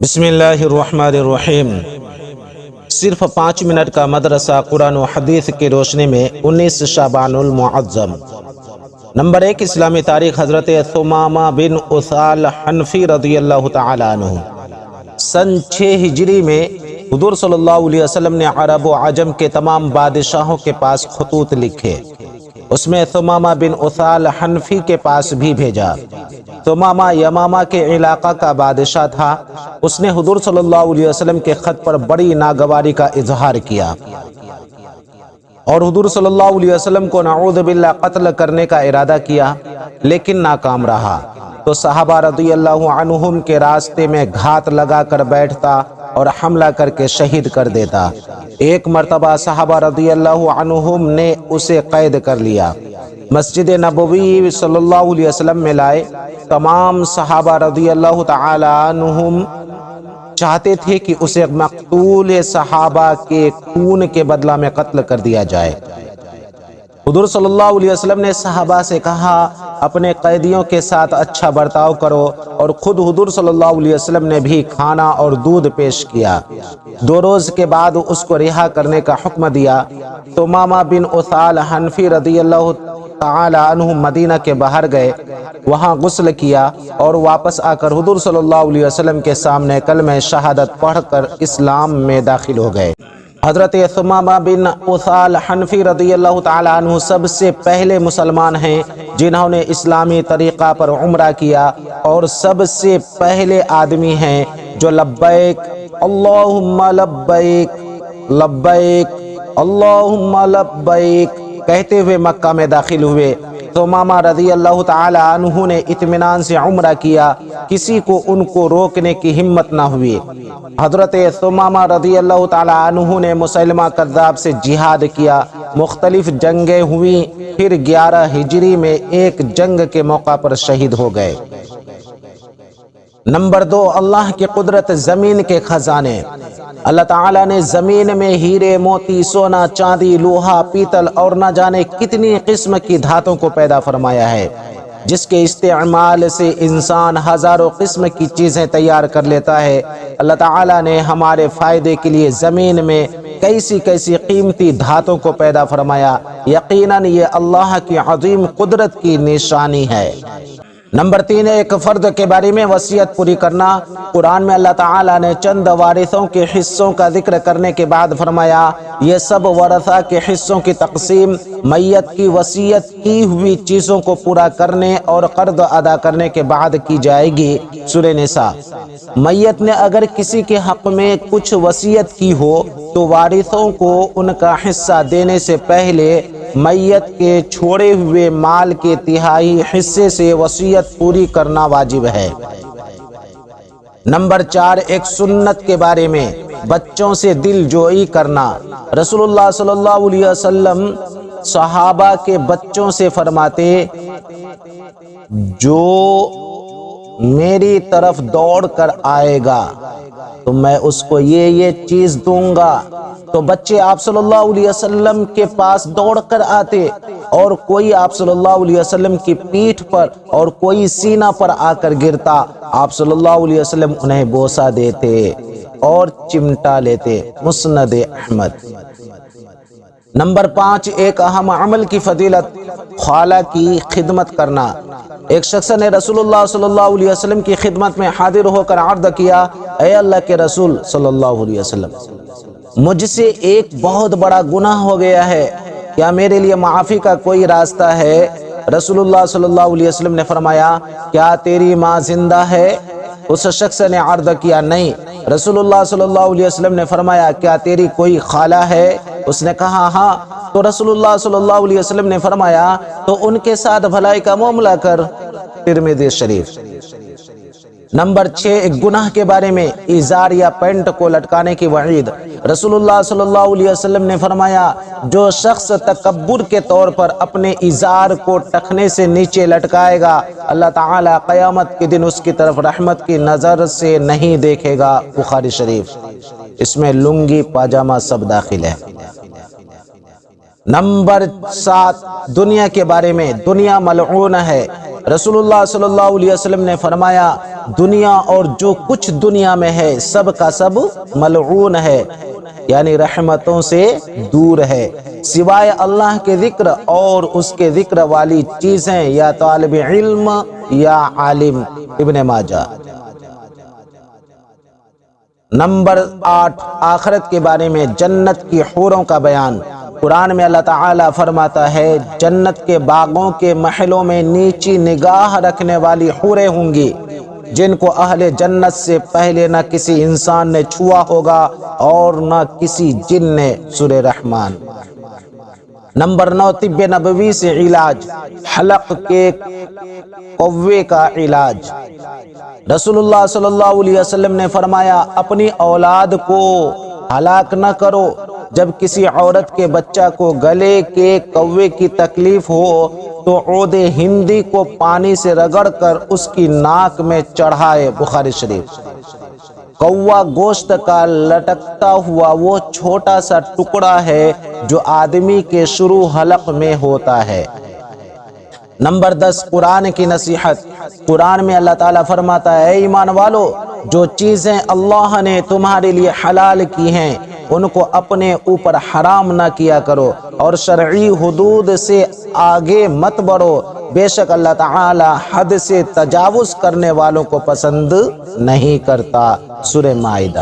بسم اللہ الرحمن الرحیم۔ صرف 5 منٹ کا مدرسہ قرآن و حدیث کی روشنی میں 19 شعبان المعظم۔ نمبر 1، اسلامی تاریخ۔ حضرت ثمامہ بن اثال حنفی رضی اللہ تعالی عنہ سن 6 ہجری میں حضور صلی اللہ علیہ وسلم نے عرب و عجم کے تمام بادشاہوں کے پاس خطوط لکھے، اس میں ثمامہ بن اثال حنفی کے پاس بھی بھیجا۔ ثمامہ یمامہ کے علاقہ کا بادشاہ تھا۔ اس نے حضور صلی اللہ علیہ وسلم کے خط پر بڑی ناگواری کا اظہار کیا اور حضور صلی اللہ علیہ وسلم کو نعوذ باللہ قتل کرنے کا ارادہ کیا، لیکن ناکام رہا تو صحابہ رضی اللہ عنہم کے راستے میں گھات لگا کر بیٹھتا اور حملہ کر کے شہید کر دیتا۔ ایک مرتبہ صحابہ رضی اللہ عنہم نے اسے قید کر لیا، مسجد نبوی صلی اللہ علیہ وسلم میں لائے۔ تمام صحابہ رضی اللہ تعالی عنہم چاہتے تھے کہ اسے مقتول صحابہ کے خون کے بدلہ میں قتل کر دیا جائے۔ حضور صلی اللہ علیہ وسلم نے صحابہ سے کہا، اپنے قیدیوں کے ساتھ اچھا برتاؤ کرو، اور خود حضور صلی اللہ علیہ وسلم نے بھی کھانا اور دودھ پیش کیا۔ 2 روز کے بعد اس کو رہا کرنے کا حکم دیا۔ ثمامہ بن اثال حنفی رضی اللہ تعالی عنہ مدینہ کے باہر گئے، وہاں غسل کیا اور واپس آ کر حضور صلی اللہ علیہ وسلم کے سامنے کلمہ شہادت پڑھ کر اسلام میں داخل ہو گئے۔ حضرت ثمامہ بن اثال حنفی رضی اللہ تعالی عنہ سب سے پہلے مسلمان ہیں جنہوں نے اسلامی طریقہ پر عمرہ کیا، اور سب سے پہلے آدمی ہیں جو لبیک اللہم لبیک لبیک اللہم لبیک کہتے ہوئے مکہ میں داخل ہوئے۔ ثمامہ رضی اللہ تعالی عنہ نے اطمینان سے عمرہ کیا، کسی کو ان کو روکنے کی ہمت نہ ہوئی۔ حضرت ثمامہ رضی اللہ تعالی عنہ نے مسلمہ کذاب سے جہاد کیا، مختلف جنگیں ہوئیں، پھر 11 ہجری میں ایک جنگ کے موقع پر شہید ہو گئے۔ نمبر 2، اللہ کی قدرت، زمین کے خزانے۔ اللہ تعالیٰ نے زمین میں ہیرے، موتی، سونا، چاندی، لوہا، پیتل اور نہ جانے کتنی قسم کی دھاتوں کو پیدا فرمایا ہے، جس کے استعمال سے انسان ہزاروں قسم کی چیزیں تیار کر لیتا ہے۔ اللہ تعالیٰ نے ہمارے فائدے کے لیے زمین میں کیسی قیمتی دھاتوں کو پیدا فرمایا۔ یقیناً یہ اللہ کی عظیم قدرت کی نشانی ہے۔ نمبر 3، ایک فرد کے بارے میں وصیت پوری کرنا۔ قرآن میں اللہ تعالیٰ نے چند وارثوں کے حصوں کا ذکر کرنے کے بعد فرمایا، یہ سب ورثہ کے حصوں کی تقسیم میت کی وصیت کی ہوئی چیزوں کو پورا کرنے اور قرض ادا کرنے کے بعد کی جائے گی۔ سورہ نساء۔ میت نے اگر کسی کے حق میں کچھ وصیت کی ہو تو وارثوں کو ان کا حصہ دینے سے پہلے میت کے چھوڑے ہوئے مال کے 1/3 حصے سے وصیت پوری کرنا واجب ہے۔ نمبر 4، ایک سنت کے بارے میں بچوں سے دل جوئی کرنا۔ رسول اللہ صلی اللہ علیہ وسلم صحابہ کے بچوں سے فرماتے، جو میری طرف دوڑ کر آئے گا تو میں اس کو یہ چیز دوں گا۔ تو بچے آپ صلی اللہ علیہ وسلم کے پاس دوڑ کر آتے، اور کوئی آپ صلی اللہ علیہ وسلم کی پیٹھ پر اور کوئی سینہ پر آ کر گرتا، آپ صلی اللہ علیہ وسلم انہیں بوسہ دیتے اور چمٹا لیتے۔ مسند احمد۔ نمبر 5، ایک اہم عمل کی فضیلت، خالہ کی خدمت کرنا۔ ایک شخص نے رسول اللہ صلی اللہ علیہ وسلم کی خدمت میں حاضر ہو کر عرض کیا، اے اللہ کے رسول صلی اللہ علیہ وسلم، مجھ سے ایک بہت بڑا گناہ ہو گیا ہے، کیا میرے لیے معافی کا کوئی راستہ ہے؟ رسول اللہ صلی اللہ علیہ وسلم نے فرمایا، کیا تیری ماں زندہ ہے؟ اس شخص نے عرض کیا، نہیں۔ رسول اللہ صلی اللہ علیہ وسلم نے فرمایا، کیا تیری کوئی خالہ ہے؟ اس نے کہا، ہاں۔ تو رسول اللہ صلی اللہ علیہ وسلم نے فرمایا، تو ان کے ساتھ بھلائی کا معاملہ کر۔ ترمذی شریف۔ نمبر 6، ایک گناہ کے بارے میں ازار یا پینٹ کو لٹکانے کی وعید۔ رسول اللہ صلی اللہ علیہ وسلم نے فرمایا، جو شخص تکبر کے طور پر اپنے ازار کو ٹخنے سے نیچے لٹکائے گا، اللہ تعالیٰ قیامت کے دن اس کی طرف رحمت کی نظر سے نہیں دیکھے گا۔ بخاری شریف۔ اس میں لنگی، پاجامہ سب داخل ہے۔ نمبر 7، دنیا کے بارے میں، دنیا ملعون ہے۔ رسول اللہ صلی اللہ علیہ وسلم نے فرمایا، دنیا اور جو کچھ دنیا میں ہے سب کا سب ملعون ہے، یعنی رحمتوں سے دور ہے، سوائے اللہ کے ذکر اور اس کے ذکر والی چیزیں یا طالب علم یا عالم۔ ابن ماجہ۔ نمبر 8، آخرت کے بارے میں جنت کی حوروں کا بیان۔ قرآن میں اللہ تعالیٰ فرماتا ہے جنت کے باغوں کے محلوں میں نیچی نگاہ رکھنے والی حوریں ہوں گی جن کو اہل جنت سے پہلے نہ کسی انسان نے چھوا ہوگا اور نہ کسی جن نے۔ سورہ رحمان۔ نمبر 9، طب نبوی سے علاج، حلق کے کوے کا علاج۔ رسول اللہ صلی اللہ علیہ وسلم نے فرمایا اپنی اولاد کو ہلاک نہ کرو، جب کسی عورت کے بچہ کو گلے کے کوے کی تکلیف ہو تو عود ہندی کو پانی سے رگڑ کر اس کی ناک میں چڑھائے۔ بخاری شریف۔ کوا گوشت کا لٹکتا ہوا وہ چھوٹا سا ٹکڑا ہے جو آدمی کے شروع حلق میں ہوتا ہے۔ نمبر 10، قرآن کی نصیحت۔ قرآن میں اللہ تعالیٰ فرماتا ہے اے ایمان والو، جو چیزیں اللہ نے تمہارے لیے حلال کی ہیں ان کو اپنے اوپر حرام نہ کیا کرو اور شرعی حدود سے آگے مت بڑھو، بے شک اللہ تعالیٰ حد سے تجاوز کرنے والوں کو پسند نہیں کرتا۔ سورہ مائدہ۔